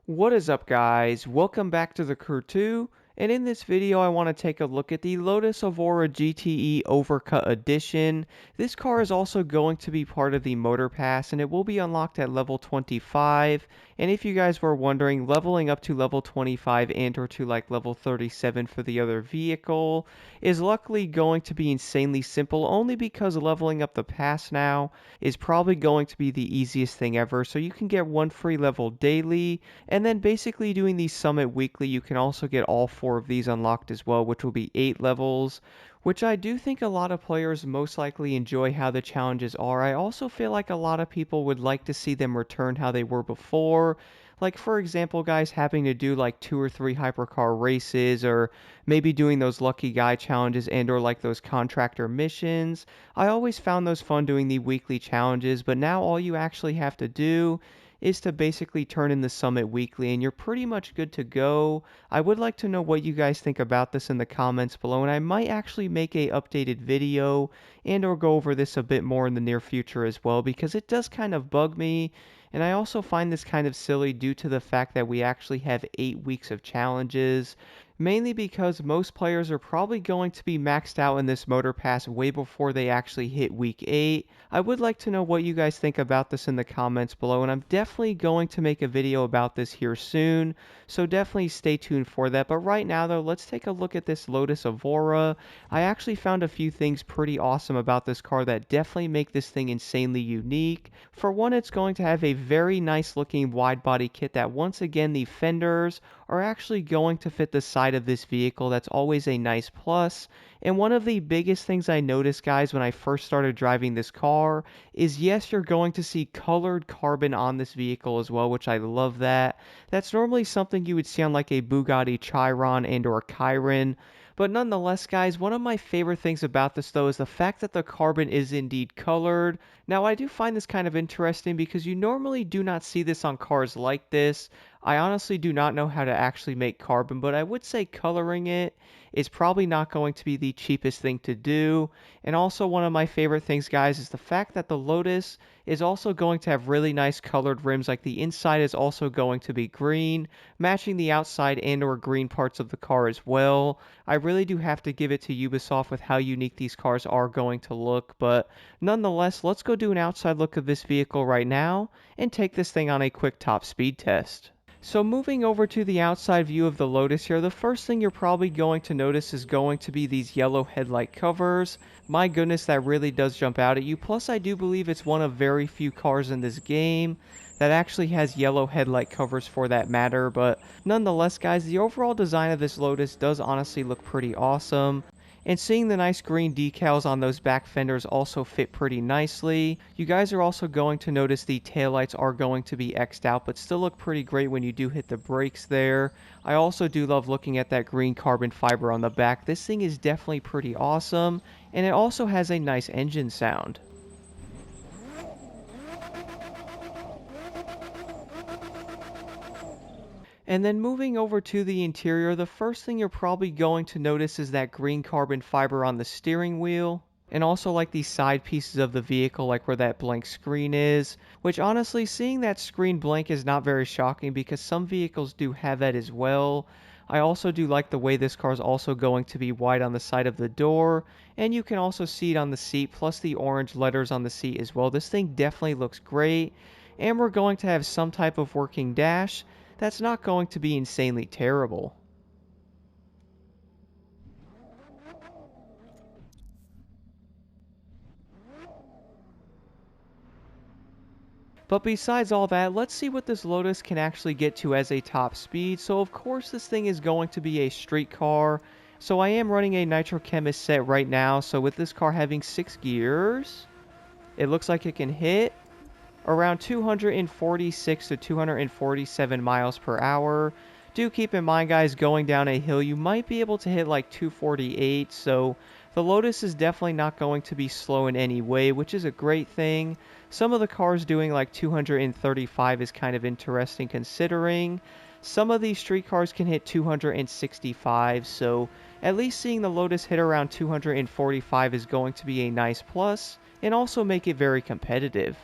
What is up, guys? Welcome back to the Crew 2, and in this video I want to take a look at the Lotus Evora GTE Overcut Edition. This car is also going to be part of the Motor Pass, and it will be unlocked at level 25. And if you guys were wondering, leveling up to level 25 and or to like level 37 for the other vehicle is luckily going to be insanely simple, only because leveling up the pass now is probably going to be the easiest thing ever. So you can get one free level daily, and then basically doing the summit weekly, you can also get all 4 of these unlocked as well, which will be 8 levels, which I do think a lot of players most likely enjoy how the challenges are. I also feel like a lot of people would like to see them return how they were before. Like, for example, guys having to do like 2 or 3 hypercar races, or maybe doing those lucky guy challenges and or like those contractor missions. I always found those fun doing the weekly challenges, but now all you actually have to do is to basically turn in the summit weekly and you're pretty much good to go. I would like to know what you guys think about this in the comments below, and I might actually make a updated video and or go over this a bit more in the near future as well, because it does kind of bug me. And I also find this kind of silly due to the fact that we actually have 8 weeks of challenges, mainly because most players are probably going to be maxed out in this motor pass way before they actually hit week 8. I would like to know what you guys think about this in the comments below, and I'm definitely going to make a video about this here soon, so definitely stay tuned for that. But right now though, let's take a look at this Lotus Evora. I actually found a few things pretty awesome about this car that definitely make this thing insanely unique. For one, it's going to have a very nice looking wide body kit that, once again, the fenders are actually going to fit the side of this vehicle. That's always a nice plus. And one of the biggest things I noticed, guys, when I first started driving this car is, yes, you're going to see colored carbon on this vehicle as well, which I love that. That's normally something you would see on like a Bugatti Chiron and or Chiron. But nonetheless, guys, one of my favorite things about this though is the fact that the carbon is indeed colored. Now, I do find this kind of interesting because you normally do not see this on cars like this. I honestly do not know how to actually make carbon, but I would say coloring it is probably not going to be the cheapest thing to do. And also, one of my favorite things, guys, is the fact that the Lotus is also going to have really nice colored rims. Like, the inside is also going to be green, matching the outside and or green parts of the car as well. I really do have to give it to Ubisoft with how unique these cars are going to look. But nonetheless, let's go do an outside look of this vehicle right now and take this thing on a quick top speed test. So moving over to the outside view of the Lotus here, the first thing you're probably going to notice is going to be these yellow headlight covers. My goodness, that really does jump out at you. Plus, I do believe it's one of very few cars in this game that actually has yellow headlight covers for that matter. But nonetheless, guys, the overall design of this Lotus does honestly look pretty awesome. And seeing the nice green decals on those back fenders also fit pretty nicely. You guys are also going to notice the taillights are going to be X'd out, but still look pretty great when you do hit the brakes there. I also do love looking at that green carbon fiber on the back. This thing is definitely pretty awesome, and it also has a nice engine sound. And then moving over to the interior, the first thing you're probably going to notice is that green carbon fiber on the steering wheel. And also like the side pieces of the vehicle, like where that blank screen is. Which honestly, seeing that screen blank is not very shocking because some vehicles do have that as well. I also do like the way this car is also going to be white on the side of the door. And you can also see it on the seat, plus the orange letters on the seat as well. This thing definitely looks great. And we're going to have some type of working dash. That's not going to be insanely terrible. But besides all that, let's see what this Lotus can actually get to as a top speed. So of course this thing is going to be a street car. So I am running a Nitro Chemist set right now. So with this car having 6 gears, it looks like it can hit around 246 to 247 miles per hour. Do keep in mind, guys, going down a hill, you might be able to hit like 248, so the Lotus is definitely not going to be slow in any way, which is a great thing. Some of the cars doing like 235 is kind of interesting considering some of these street cars can hit 265, so at least seeing the Lotus hit around 245 is going to be a nice plus, and also make it very competitive.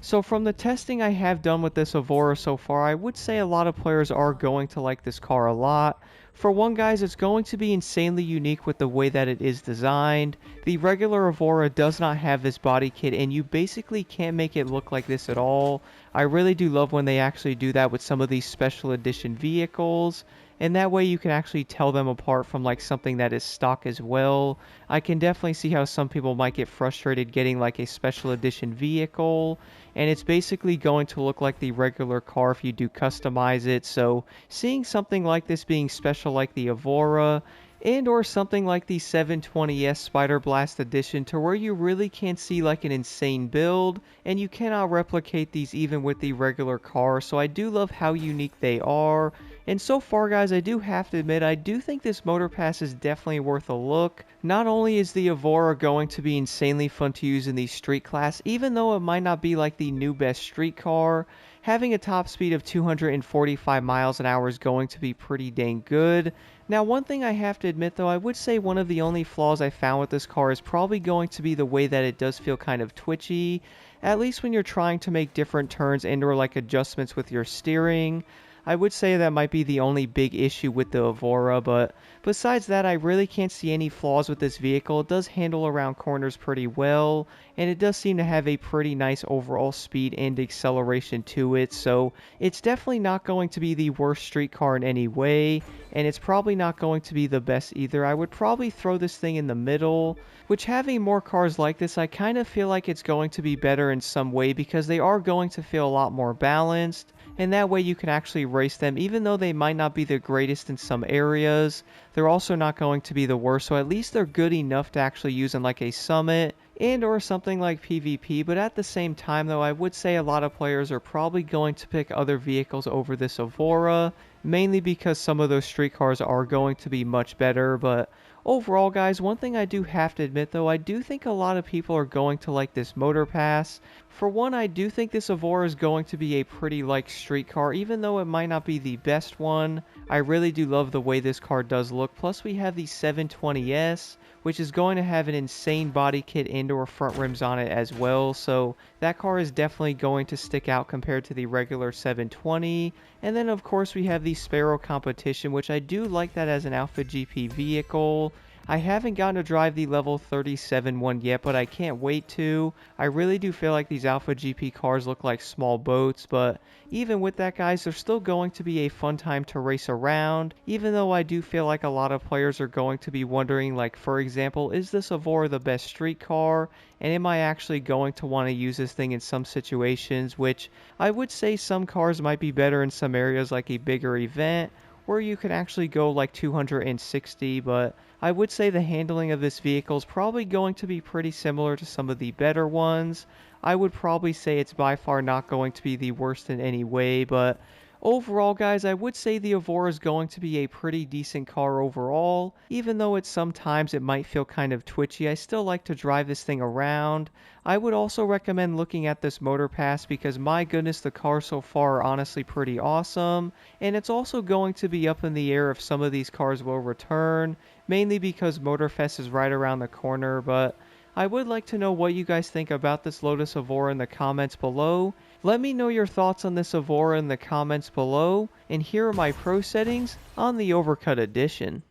So from the testing I have done with this Evora so far, I would say a lot of players are going to like this car a lot. For one, guys, it's going to be insanely unique with the way that it is designed. The regular Evora does not have this body kit, and you basically can't make it look like this at all. I really do love when they actually do that with some of these special edition vehicles, and that way you can actually tell them apart from like something that is stock as well. I can definitely see how some people might get frustrated getting like a special edition vehicle, and it's basically going to look like the regular car if you do customize it. So seeing something like this being special like the Evora, and or something like the 720S Spider Blast Edition, to where you really can see like an insane build, and you cannot replicate these even with the regular car. So I do love how unique they are. And so far, guys, I do have to admit, I do think this motor pass is definitely worth a look. Not only is the Evora going to be insanely fun to use in the street class, even though it might not be like the new best street car, having a top speed of 245 miles an hour is going to be pretty dang good. Now, one thing I have to admit though, I would say one of the only flaws I found with this car is probably going to be the way that it does feel kind of twitchy, at least when you're trying to make different turns and or like adjustments with your steering. I would say that might be the only big issue with the Evora, but besides that, I really can't see any flaws with this vehicle. It does handle around corners pretty well, and it does seem to have a pretty nice overall speed and acceleration to it, so it's definitely not going to be the worst street car in any way, and it's probably not going to be the best either. I would probably throw this thing in the middle, which, having more cars like this, I kind of feel like it's going to be better in some way because they are going to feel a lot more balanced, and that way you can actually race them. Even though they might not be the greatest in some areas, they're also not going to be the worst, so at least they're good enough to actually use in like a summit and or something like PvP. But at the same time though, I would say a lot of players are probably going to pick other vehicles over this Evora, mainly because some of those street cars are going to be much better. But overall, guys, one thing I do have to admit though, I do think a lot of people are going to like this motor pass. For one, I do think this Evora is going to be a pretty like street car, even though it might not be the best one. I really do love the way this car does look. Plus we have the 720S, which is going to have an insane body kit and or front rims on it as well, so that car is definitely going to stick out compared to the regular 720. And then of course we have the Sparrow Competition, which I do like that as an Alpha GP vehicle. I haven't gotten to drive the level 37 one yet, but I can't wait to. I really do feel like these Alpha GP cars look like small boats, but even with that, guys, they're still going to be a fun time to race around, even though I do feel like a lot of players are going to be wondering, like, for example, is this Evora the best street car? And am I actually going to want to use this thing in some situations, which I would say some cars might be better in some areas like a bigger event, where you can actually go like 260, but I would say the handling of this vehicle is probably going to be pretty similar to some of the better ones. I would probably say it's by far not going to be the worst in any way, but overall, guys, I would say the Evora is going to be a pretty decent car overall. Even though it sometimes it might feel kind of twitchy, I still like to drive this thing around. I would also recommend looking at this motor pass because my goodness, the cars so far are honestly pretty awesome. And it's also going to be up in the air if some of these cars will return, mainly because Motorfest is right around the corner. But I would like to know what you guys think about this Lotus Evora in the comments below. Let me know your thoughts on this Evora in the comments below, and here are my pro settings on the Overcut Edition.